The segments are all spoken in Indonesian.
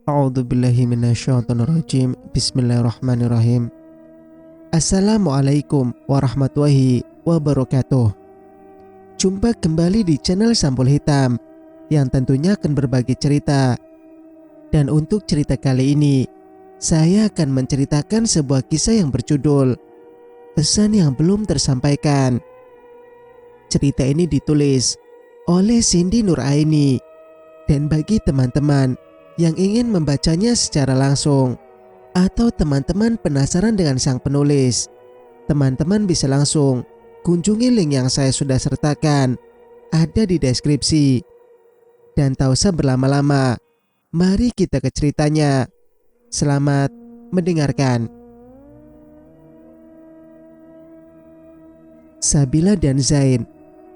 A'udzubillahi minasyaitonirrajim. Bismillahirrahmanirrahim. Assalamualaikum warahmatullahi wabarakatuh. Jumpa kembali di channel Sampul Hitam yang tentunya akan berbagi cerita. Dan untuk cerita kali ini, saya akan menceritakan sebuah kisah yang berjudul Pesan yang Belum Tersampaikan. Cerita ini ditulis oleh Cindy Nuraini. Dan bagi teman-teman yang ingin membacanya secara langsung atau teman-teman penasaran dengan sang penulis, teman-teman bisa langsung kunjungi link yang saya sudah sertakan, ada di deskripsi. Dan tak usah berlama-lama, mari kita ke ceritanya. Selamat mendengarkan. Sabila dan Zain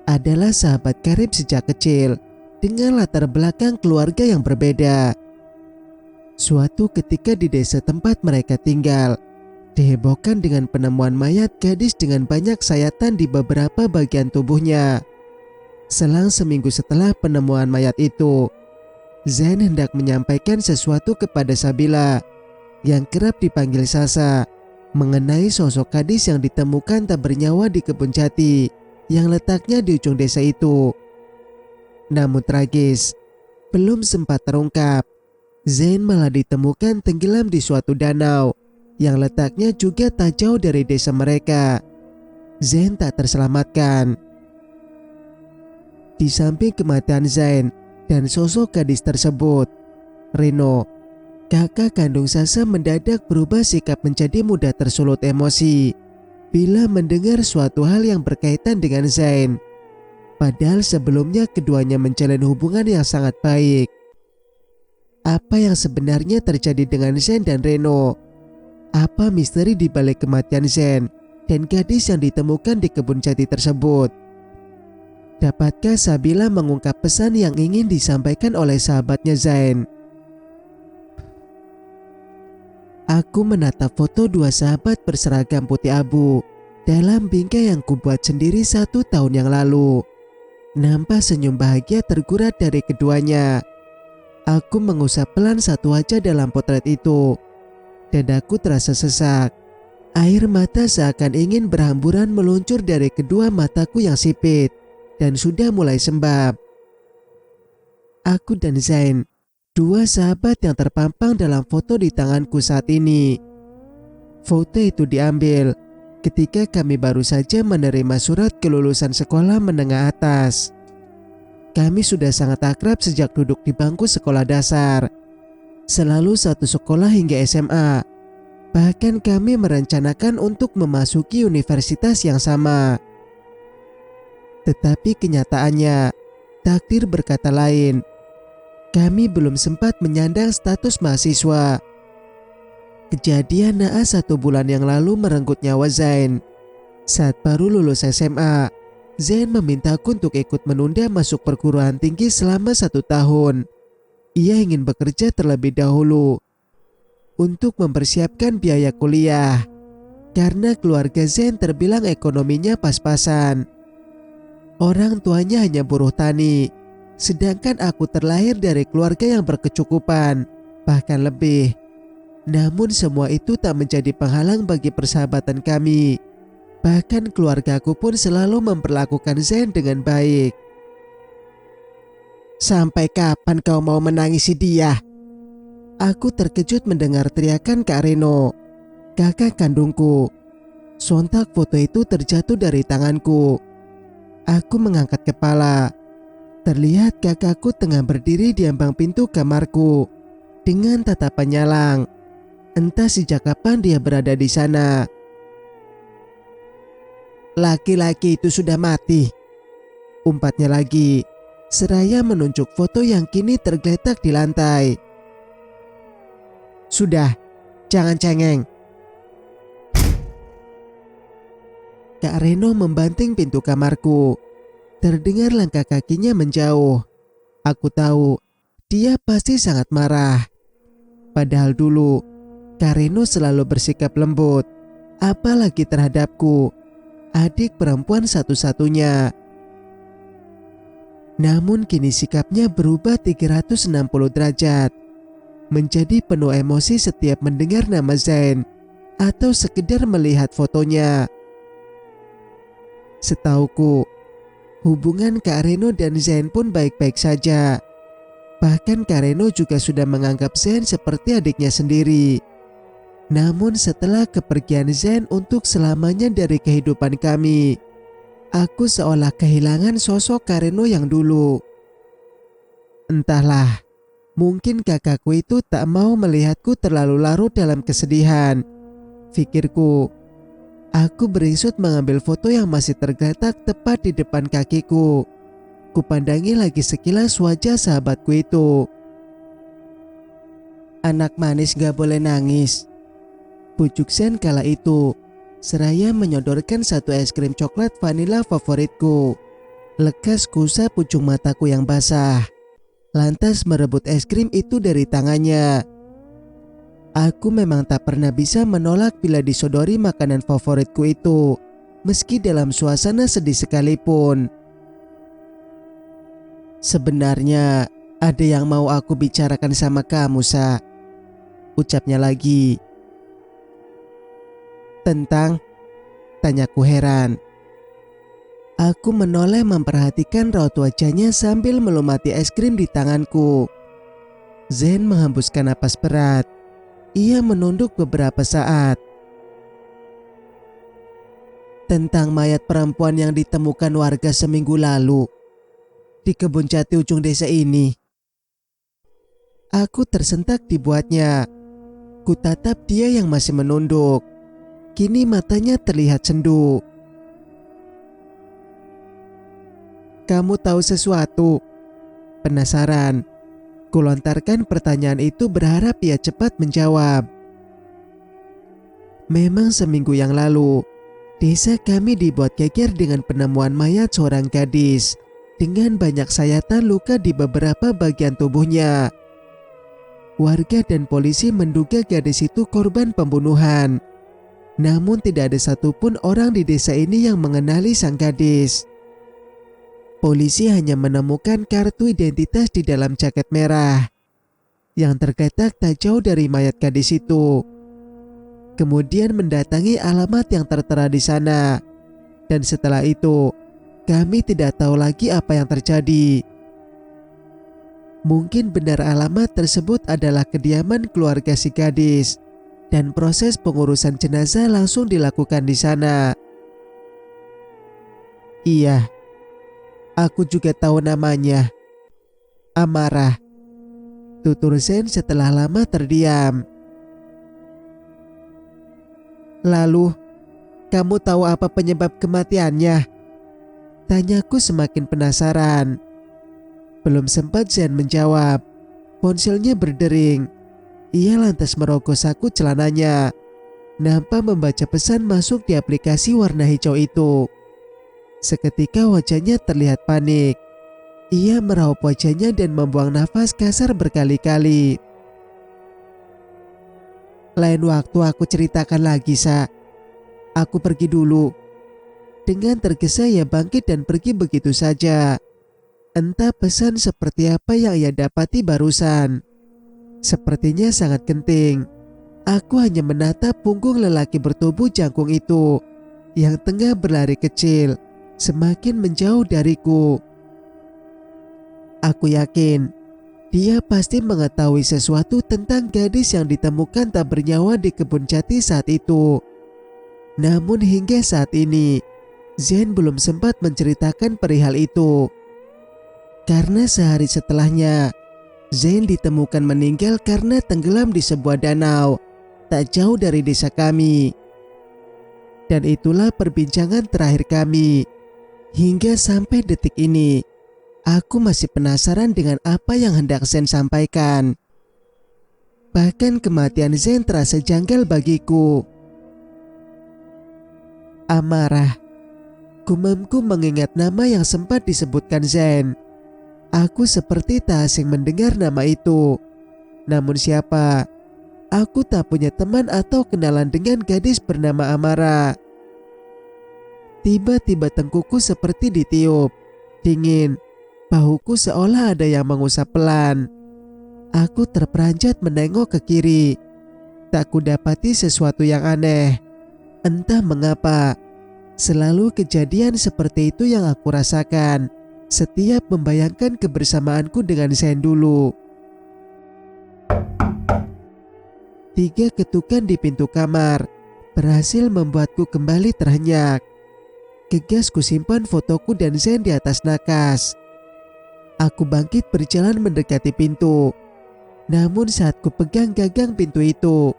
adalah sahabat karib sejak kecil dengan latar belakang keluarga yang berbeda. Suatu ketika di desa tempat mereka tinggal, dihebohkan dengan penemuan mayat gadis dengan banyak sayatan di beberapa bagian tubuhnya. Selang seminggu setelah penemuan mayat itu, Zain hendak menyampaikan sesuatu kepada Sabila yang kerap dipanggil Sasa mengenai sosok gadis yang ditemukan tak bernyawa di kebun jati yang letaknya di ujung desa itu. Namun tragis, belum sempat terungkap, Zain malah ditemukan tenggelam di suatu danau yang letaknya juga tak jauh dari desa mereka. Zain tak terselamatkan. Di samping kematian Zain dan sosok gadis tersebut, Reno, kakak kandung Sasa, mendadak berubah sikap menjadi mudah tersulut emosi bila mendengar suatu hal yang berkaitan dengan Zain. Padahal sebelumnya keduanya menjalin hubungan yang sangat baik. Apa yang sebenarnya terjadi dengan Zain dan Reno? Apa misteri di balik kematian Zain dan gadis yang ditemukan di kebun jati tersebut? Dapatkah Sabila mengungkap pesan yang ingin disampaikan oleh sahabatnya Zain? Aku menatap foto dua sahabat berseragam putih abu dalam bingkai yang kubuat sendiri 1 tahun yang lalu. Nampak senyum bahagia tergurat dari keduanya. Aku mengusap pelan satu wajah dalam potret itu. Dadaku terasa sesak. Air mata seakan ingin berhamburan meluncur dari kedua mataku yang sipit dan sudah mulai sembab. Aku dan Zain, dua sahabat yang terpampang dalam foto di tanganku saat ini. Foto itu diambil ketika kami baru saja menerima surat kelulusan sekolah menengah atas. Kami sudah sangat akrab sejak duduk di bangku sekolah dasar. Selalu satu sekolah hingga SMA. Bahkan kami merencanakan untuk memasuki universitas yang sama. Tetapi kenyataannya, takdir berkata lain. Kami belum sempat menyandang status mahasiswa. Kejadian naas 1 bulan yang lalu merenggut nyawa Zain. Saat baru lulus SMA, Zain memintaku untuk ikut menunda masuk perguruan tinggi selama 1 tahun. Ia ingin bekerja terlebih dahulu untuk mempersiapkan biaya kuliah, karena keluarga Zain terbilang ekonominya pas-pasan. Orang tuanya hanya buruh tani, sedangkan aku terlahir dari keluarga yang berkecukupan, bahkan lebih. Namun semua itu tak menjadi penghalang bagi persahabatan kami. Bahkan keluargaku pun selalu memperlakukan Zain dengan baik. Sampai kapan kau mau menangisi dia? Aku terkejut mendengar teriakan Kak Reno, kakak kandungku. Sontak foto itu terjatuh dari tanganku. Aku mengangkat kepala. Terlihat kakakku tengah berdiri di ambang pintu kamarku dengan tatapan nyalang. Entah sejak kapan dia berada di sana. Laki-laki itu sudah mati, umpatnya lagi, seraya menunjuk foto yang kini tergeletak di lantai. Sudah, jangan cengeng. Kak Reno membanting pintu kamarku. Terdengar langkah kakinya menjauh. Aku tahu, dia pasti sangat marah. Padahal dulu, Kak Reno selalu bersikap lembut, apalagi terhadapku, adik perempuan satu-satunya. Namun kini sikapnya berubah 360 derajat. menjadi penuh emosi setiap mendengar nama Zain atau sekedar melihat fotonya. Setauku, hubungan Kak Reno dan Zain pun baik-baik saja. Bahkan Kak Reno juga sudah menganggap Zain seperti adiknya sendiri. Namun setelah kepergian Zain untuk selamanya dari kehidupan kami, aku seolah kehilangan sosok Kak Reno yang dulu. Entahlah, mungkin kakakku itu tak mau melihatku terlalu larut dalam kesedihan. Pikirku, aku beringsut mengambil foto yang masih tergeletak tepat di depan kakiku. Kupandangi lagi sekilas wajah sahabatku itu. "Anak manis gak boleh nangis," pujuk Zain kala itu, seraya menyodorkan satu es krim coklat vanila favoritku. Lekas kusap ujung mataku yang basah, lantas merebut es krim itu dari tangannya. Aku memang tak pernah bisa menolak bila disodori makanan favoritku itu, meski dalam suasana sedih sekalipun. "Sebenarnya ada yang mau aku bicarakan sama kamu, Sa," ucapnya lagi. "Tentang?" tanyaku heran. Aku menoleh memperhatikan raut wajahnya sambil melumati es krim di tanganku. Zain menghembuskan napas berat. Ia menunduk beberapa saat. "Tentang mayat perempuan yang ditemukan warga seminggu lalu di kebun jati ujung desa ini." Aku tersentak dibuatnya. Kutatap dia yang masih menunduk. Kini matanya terlihat sendu. "Kamu tahu sesuatu?" Penasaran, kulontarkan pertanyaan itu berharap ia cepat menjawab. Memang seminggu yang lalu, desa kami dibuat geger dengan penemuan mayat seorang gadis dengan banyak sayatan luka di beberapa bagian tubuhnya. Warga dan polisi menduga gadis itu korban pembunuhan. Namun tidak ada satupun orang di desa ini yang mengenali sang gadis. Polisi hanya menemukan kartu identitas di dalam jaket merah yang tergeletak tak jauh dari mayat gadis itu. Kemudian mendatangi alamat yang tertera di sana. Dan setelah itu, kami tidak tahu lagi apa yang terjadi. Mungkin benar alamat tersebut adalah kediaman keluarga si gadis, dan proses pengurusan jenazah langsung dilakukan di sana. "Iya, aku juga tahu namanya. Amarah," tutur Zain setelah lama terdiam. "Lalu, kamu tahu apa penyebab kematiannya?" tanyaku semakin penasaran. Belum sempat Zain menjawab, ponselnya berdering. Ia lantas merogoh saku celananya, nampak membaca pesan masuk di aplikasi warna hijau itu. Seketika wajahnya terlihat panik. Ia meraup wajahnya dan membuang nafas kasar berkali-kali. "Lain waktu aku ceritakan lagi, Sa. Aku pergi dulu." Dengan tergesa ia bangkit dan pergi begitu saja. Entah pesan seperti apa yang ia dapati barusan. Sepertinya sangat genting. Aku hanya menatap punggung lelaki bertubuh jangkung itu yang tengah berlari kecil, semakin menjauh dariku. Aku yakin dia pasti mengetahui sesuatu tentang gadis yang ditemukan tak bernyawa di kebun jati saat itu. Namun hingga saat ini, Zain belum sempat menceritakan perihal itu. Karena sehari setelahnya, Zain ditemukan meninggal karena tenggelam di sebuah danau tak jauh dari desa kami. Dan itulah perbincangan terakhir kami. Hingga sampai detik ini, aku masih penasaran dengan apa yang hendak Zain sampaikan. Bahkan kematian Zain terasa janggal bagiku. Amarah. Gumamku mengingat nama yang sempat disebutkan Zain. Aku seperti tak asing mendengar nama itu. Namun siapa? Aku tak punya teman atau kenalan dengan gadis bernama Amara. Tiba-tiba tengkuku seperti ditiup. Dingin. Bahuku seolah ada yang mengusap pelan. Aku terperanjat menengok ke kiri. Tak kudapati sesuatu yang aneh. Entah mengapa, selalu kejadian seperti itu yang aku rasakan setiap membayangkan kebersamaanku dengan Sen dulu. 3 ketukan di pintu kamar berhasil membuatku kembali terhenyak. Gegas kusimpan fotoku dan Zen di atas nakas. Aku bangkit berjalan mendekati pintu. Namun saat ku pegang gagang pintu itu,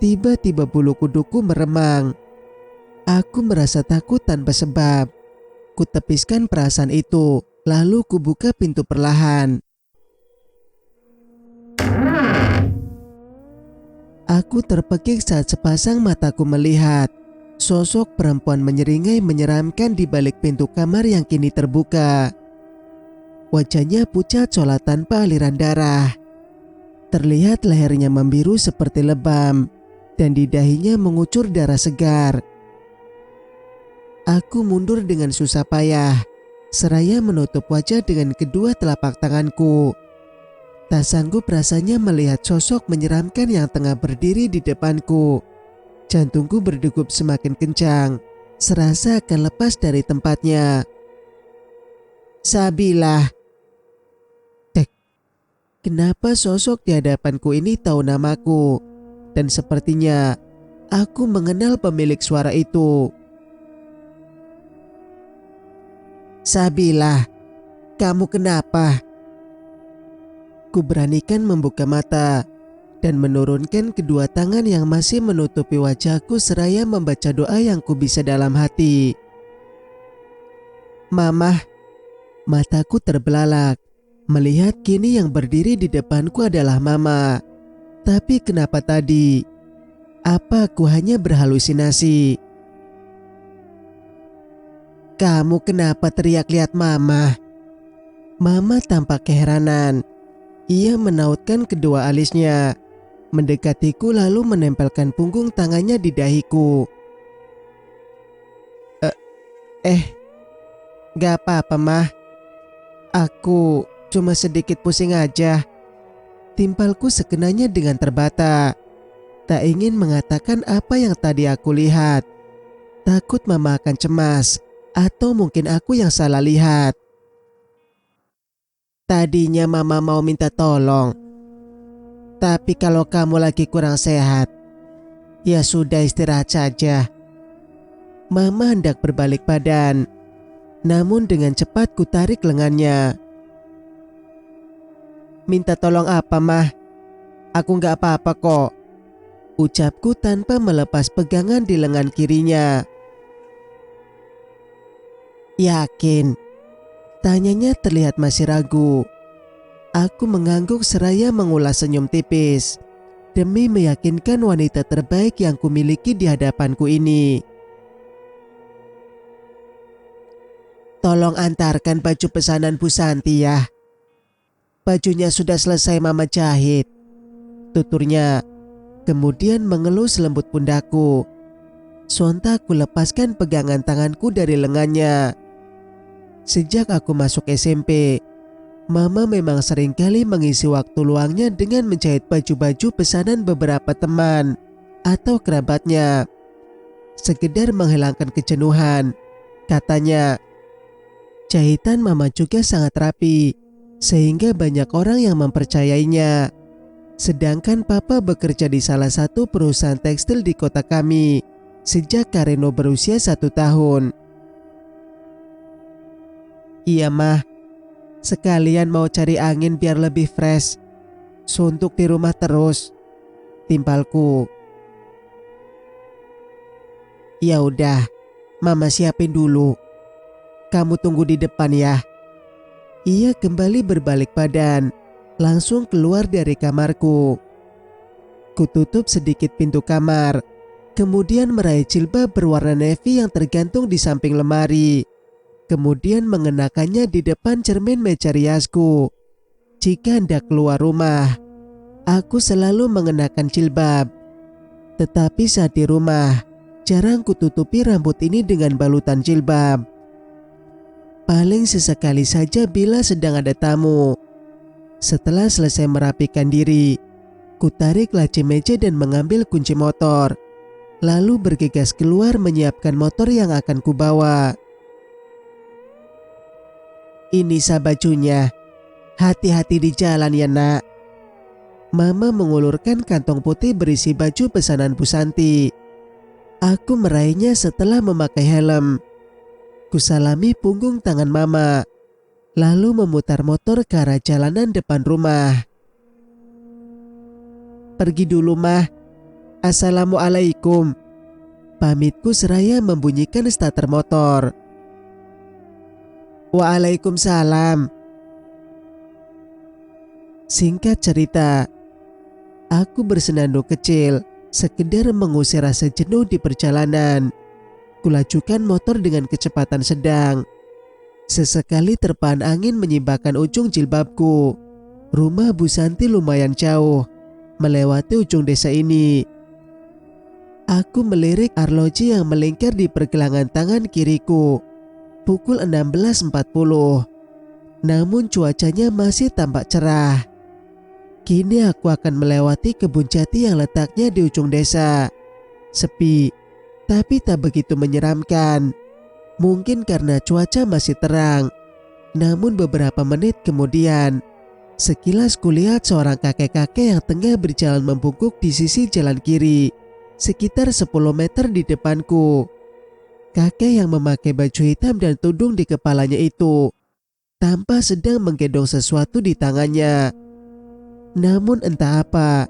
tiba-tiba bulu kuduku meremang. Aku merasa takut tanpa sebab. Ku tepiskan perasaan itu, lalu ku buka pintu perlahan. Aku terpekik saat sepasang mataku melihat sosok perempuan menyeringai menyeramkan di balik pintu kamar yang kini terbuka. Wajahnya pucat solat tanpa aliran darah. Terlihat lehernya membiru seperti lebam dan di dahinya mengucur darah segar. Aku mundur dengan susah payah, seraya menutup wajah dengan kedua telapak tanganku. Tak sanggup rasanya melihat sosok menyeramkan yang tengah berdiri di depanku. Jantungku berdegup semakin kencang, serasa akan lepas dari tempatnya. Sabilah. Tek, kenapa sosok di hadapanku ini tahu namaku? Dan sepertinya aku mengenal pemilik suara itu. Sabilah, kamu kenapa? Ku beranikan membuka mata dan menurunkan kedua tangan yang masih menutupi wajahku seraya membaca doa yang ku bisa dalam hati. Mamah, mataku terbelalak melihat kini yang berdiri di depanku adalah Mama. Tapi kenapa tadi? Apa aku hanya berhalusinasi? Kamu kenapa teriak lihat Mama? Mama tampak keheranan. Ia menautkan kedua alisnya, mendekatiku lalu menempelkan punggung tangannya di dahiku. Gak apa-apa Mah. Aku cuma sedikit pusing aja. Timpalku sekenanya dengan terbata. Tak ingin mengatakan apa yang tadi aku lihat. Takut Mama akan cemas, atau mungkin aku yang salah lihat. Tadinya Mama mau minta tolong. Tapi kalau kamu lagi kurang sehat, ya sudah istirahat saja. Mama hendak berbalik badan. Namun dengan cepat ku tarik lengannya. Minta tolong apa Mah? Aku gak apa-apa kok. Ucapku tanpa melepas pegangan di lengan kirinya. Yakin? Tanyanya terlihat masih ragu. Aku mengangguk seraya mengulas senyum tipis demi meyakinkan wanita terbaik yang kumiliki di hadapanku ini. Tolong antarkan baju pesanan Bu Santi ya. Bajunya sudah selesai Mama jahit, tuturnya. Kemudian mengelus lembut pundakku. Sontak ku lepaskan pegangan tanganku dari lengannya. Sejak aku masuk SMP, Mama memang seringkali mengisi waktu luangnya dengan menjahit baju-baju pesanan beberapa teman atau kerabatnya. Sekedar menghilangkan kejenuhan, katanya. Jahitan Mama juga sangat rapi, sehingga banyak orang yang mempercayainya. Sedangkan Papa bekerja di salah satu perusahaan tekstil di kota kami sejak Kareno berusia 1 tahun. Iya Mah, sekalian mau cari angin biar lebih fresh. Suntuk di rumah terus, timpalku. Ya udah, Mama siapin dulu. Kamu tunggu di depan ya. Ia kembali berbalik badan, langsung keluar dari kamarku. Kututup sedikit pintu kamar, kemudian meraih jilbab berwarna navy yang tergantung di samping lemari. Kemudian mengenakannya di depan cermin meja riasku. Jika hendak keluar rumah, aku selalu mengenakan jilbab. Tetapi saat di rumah, jarang kututupi rambut ini dengan balutan jilbab. Paling sesekali saja bila sedang ada tamu. Setelah selesai merapikan diri, kutarik laci meja dan mengambil kunci motor. Lalu bergegas keluar menyiapkan motor yang akan kubawa. Ini Sa bajunya. Hati-hati di jalan ya nak. Mama mengulurkan kantong putih berisi baju pesanan Bu Santi. Aku meraihnya setelah memakai helm. Kusalami punggung tangan mama, lalu memutar motor ke arah jalanan depan rumah. Pergi dulu mah. Assalamualaikum. Pamitku seraya membunyikan starter motor. Waalaikumsalam. Singkat cerita, aku bersenandung kecil, sekedar mengusir rasa jenuh di perjalanan. Kulajukan motor dengan kecepatan sedang. Sesekali terpaan angin menyibakkan ujung jilbabku. Rumah Bu Santi lumayan jauh, melewati ujung desa ini. Aku melirik arloji yang melingkar di pergelangan tangan kiriku. Pukul 16.40. Namun cuacanya masih tampak cerah. Kini aku akan melewati kebun jati yang letaknya di ujung desa. Sepi, tapi tak begitu menyeramkan. Mungkin karena cuaca masih terang. Namun beberapa menit kemudian, sekilas kulihat seorang kakek-kakek yang tengah berjalan membungkuk di sisi jalan kiri, sekitar 10 meter di depanku. Kakek yang memakai baju hitam dan tudung di kepalanya itu tampak sedang menggendong sesuatu di tangannya. Namun entah apa,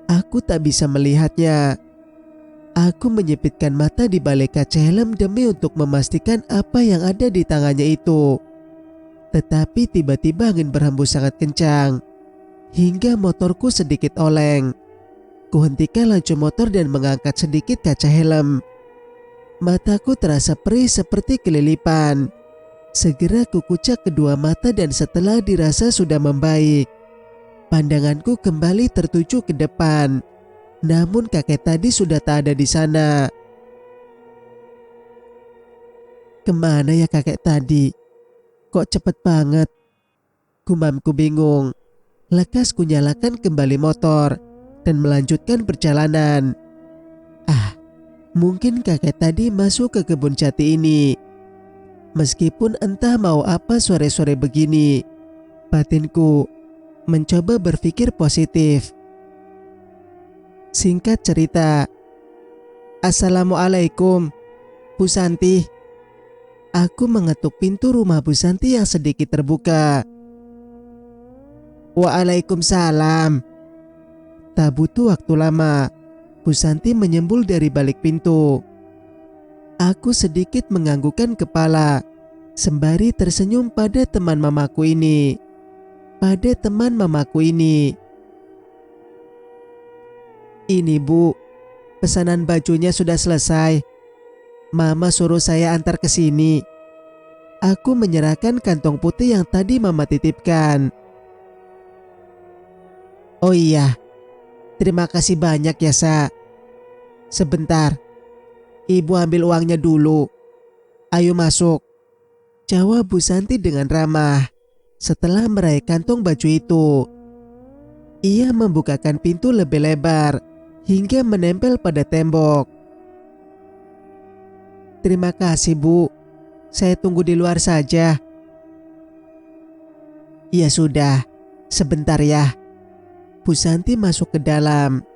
aku tak bisa melihatnya. Aku menyipitkan mata di balik kaca helm demi untuk memastikan apa yang ada di tangannya itu. Tetapi tiba-tiba angin berhembus sangat kencang, hingga motorku sedikit oleng. Kuhentikan laju motor dan mengangkat sedikit kaca helm. Mataku terasa perih seperti kelilipan. Segera kukucak kedua mata dan setelah dirasa sudah membaik, pandanganku kembali tertuju ke depan. Namun kakek tadi sudah tak ada di sana. Kemana ya kakek tadi? Kok cepet banget? Gumamku bingung. Lekas kunyalakan kembali motor dan melanjutkan perjalanan. Mungkin kakek tadi masuk ke kebun jati ini. Meskipun entah mau apa sore-sore begini, batinku mencoba berpikir positif. Singkat cerita, Assalamualaikum, Bu Santi. Aku mengetuk pintu rumah Bu Santi yang sedikit terbuka. Waalaikumsalam. Tak butuh waktu lama, Bu Santi menyembul dari balik pintu. Aku sedikit menganggukkan kepala, sembari tersenyum pada teman mamaku ini. Ini Bu, pesanan bajunya sudah selesai. Mama suruh saya antar ke sini. Aku menyerahkan kantong putih yang tadi Mama titipkan. Oh iya, terima kasih banyak ya Sa. Sebentar, Ibu ambil uangnya dulu. Ayo masuk, jawab Bu Santi dengan ramah. Setelah meraih kantong baju itu, ia membukakan pintu lebih lebar hingga menempel pada tembok. Terima kasih Bu, saya tunggu di luar saja. Ya sudah, sebentar ya. Bu Santi masuk ke dalam.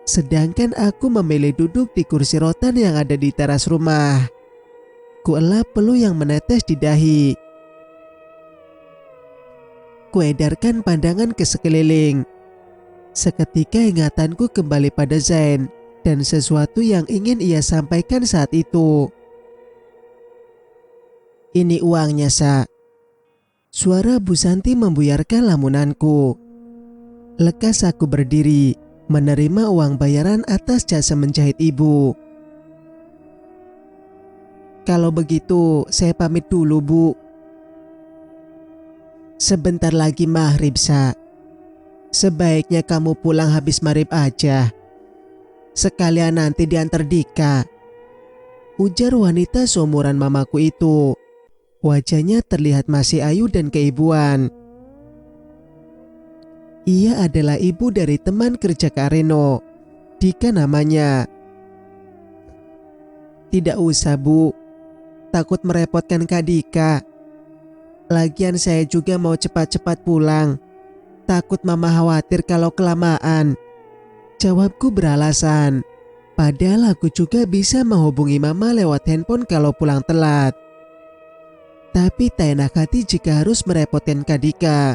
Sedangkan aku memilih duduk di kursi rotan yang ada di teras rumah. Kuelap peluh yang menetes di dahi. Kuedarkan pandangan ke sekeliling. Seketika ingatanku kembali pada Zain dan sesuatu yang ingin ia sampaikan saat itu. Ini uangnya Sa. Suara Bu Santi membuyarkan lamunanku. Lekas aku berdiri, menerima uang bayaran atas jasa menjahit ibu. Kalau begitu, saya pamit dulu Bu. Sebentar lagi maghrib Sa. Sebaiknya kamu pulang habis maghrib aja. Sekalian nanti diantar Dika. Ujar wanita seumuran mamaku itu. Wajahnya terlihat masih ayu dan keibuan. Ia adalah ibu dari teman kerja Kak Reno. Dika namanya. Tidak usah Bu, takut merepotkan Kak Dika. Lagian saya juga mau cepat-cepat pulang. Takut mama khawatir kalau kelamaan. Jawabku beralasan. Padahal aku juga bisa menghubungi mama lewat handphone kalau pulang telat. Tapi tak enak hati jika harus merepotkan Kak Dika.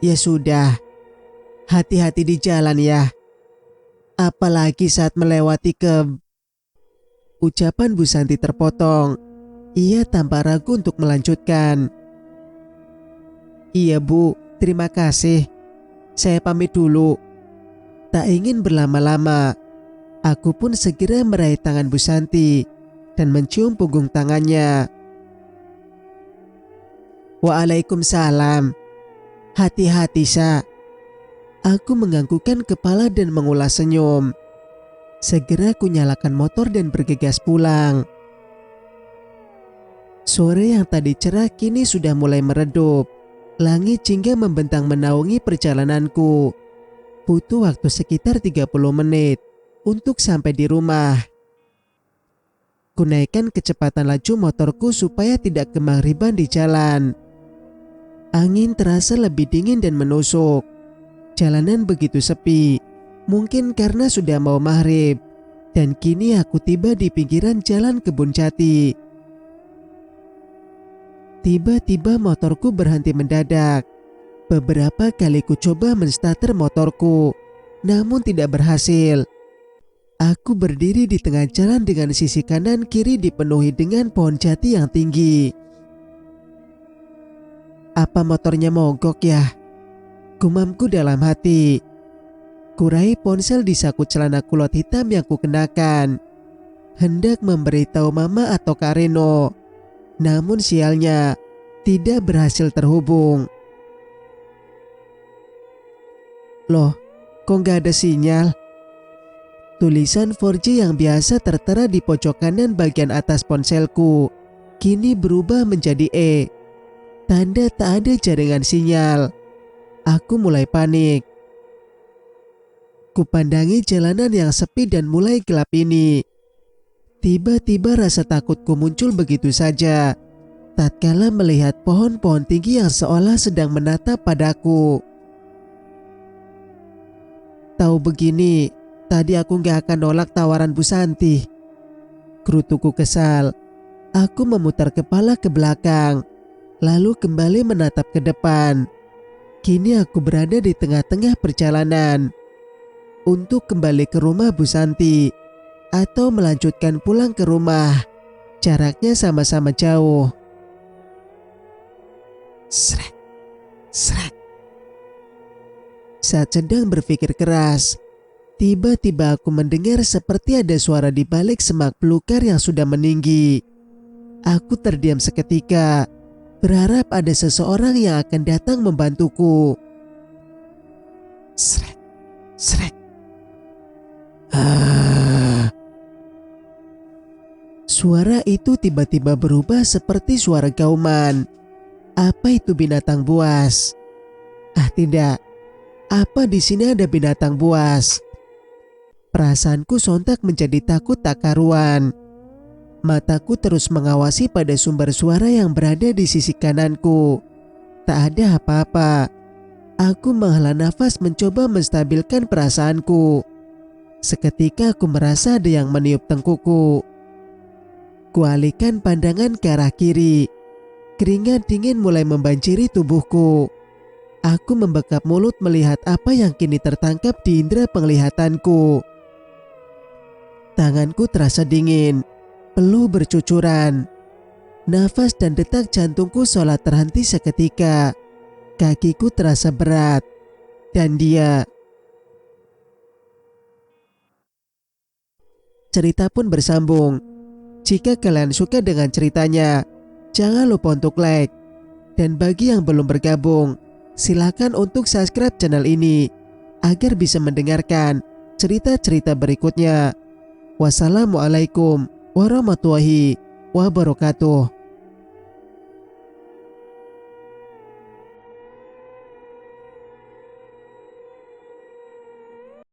Ya sudah, hati-hati di jalan ya. Apalagi saat melewati Ucapan Bu Santi terpotong. Ia tanpa ragu untuk melanjutkan. Iya Bu, terima kasih. Saya pamit dulu. Tak ingin berlama-lama, aku pun segera meraih tangan Bu Santi dan mencium punggung tangannya. Waalaikumsalam. Hati-hati Sa. Aku menganggukkan kepala dan mengulas senyum. Segera ku nyalakan motor dan bergegas pulang. Sore yang tadi cerah kini sudah mulai meredup. Langit jingga membentang menaungi perjalananku. Butuh waktu sekitar 30 menit untuk sampai di rumah. Ku naikkan kecepatan laju motorku supaya tidak kemariban di jalan. Angin terasa lebih dingin dan menusuk. Jalanan begitu sepi. Mungkin karena sudah mau maghrib. Dan kini aku tiba di pinggiran jalan kebun jati. Tiba-tiba motorku berhenti mendadak. Beberapa kali ku coba menstarter motorku, namun tidak berhasil. Aku berdiri di tengah jalan dengan sisi kanan kiri dipenuhi dengan pohon jati yang tinggi. Apa motornya mogok ya? Gumamku dalam hati. Kurai ponsel di saku celana kulot hitam yang kukenakan. Hendak memberitahu mama atau Kak Reno. Namun sialnya, tidak berhasil terhubung. Loh, kok gak ada sinyal? Tulisan 4G yang biasa tertera di pojok kanan bagian atas ponselku kini berubah menjadi E. Tanda tak ada jaringan sinyal. Aku mulai panik. Kupandangi jalanan yang sepi dan mulai gelap ini. Tiba-tiba rasa takutku muncul begitu saja. Tatkala melihat pohon-pohon tinggi yang seolah sedang menatap padaku. Tahu begini, tadi aku gak akan nolak tawaran Bu Santi. Gerutuku kesal. Aku memutar kepala ke belakang, lalu kembali menatap ke depan. Kini aku berada di tengah-tengah perjalanan. Untuk kembali ke rumah Bu Santi atau melanjutkan pulang ke rumah. Jaraknya sama-sama jauh. Srek, srek. Saat sedang berpikir keras, tiba-tiba aku mendengar seperti ada suara di balik semak belukar yang sudah meninggi. Aku terdiam seketika, berharap ada seseorang yang akan datang membantuku. Srek, srek. Suara itu tiba-tiba berubah seperti suara gauman. Apa itu binatang buas? Tidak. Apa di sini ada binatang buas? Perasaanku sontak menjadi takut tak karuan. Mataku terus mengawasi pada sumber suara yang berada di sisi kananku. Tak ada apa-apa. Aku menghela nafas mencoba menstabilkan perasaanku. Seketika aku merasa ada yang meniup tengkuku. Kualihkan pandangan ke arah kiri. Keringat dingin mulai membanjiri tubuhku. Aku membekap mulut melihat apa yang kini tertangkap di indera penglihatanku. Tanganku terasa dingin, peluh bercucuran. Nafas dan detak jantungku seolah terhenti seketika. Kakiku terasa berat. Dan dia. Cerita pun bersambung. Jika kalian suka dengan ceritanya, jangan lupa untuk like. Dan bagi yang belum bergabung, silakan untuk subscribe channel ini agar bisa mendengarkan cerita-cerita berikutnya. Wassalamualaikum warahmatullahi wabarakatuh.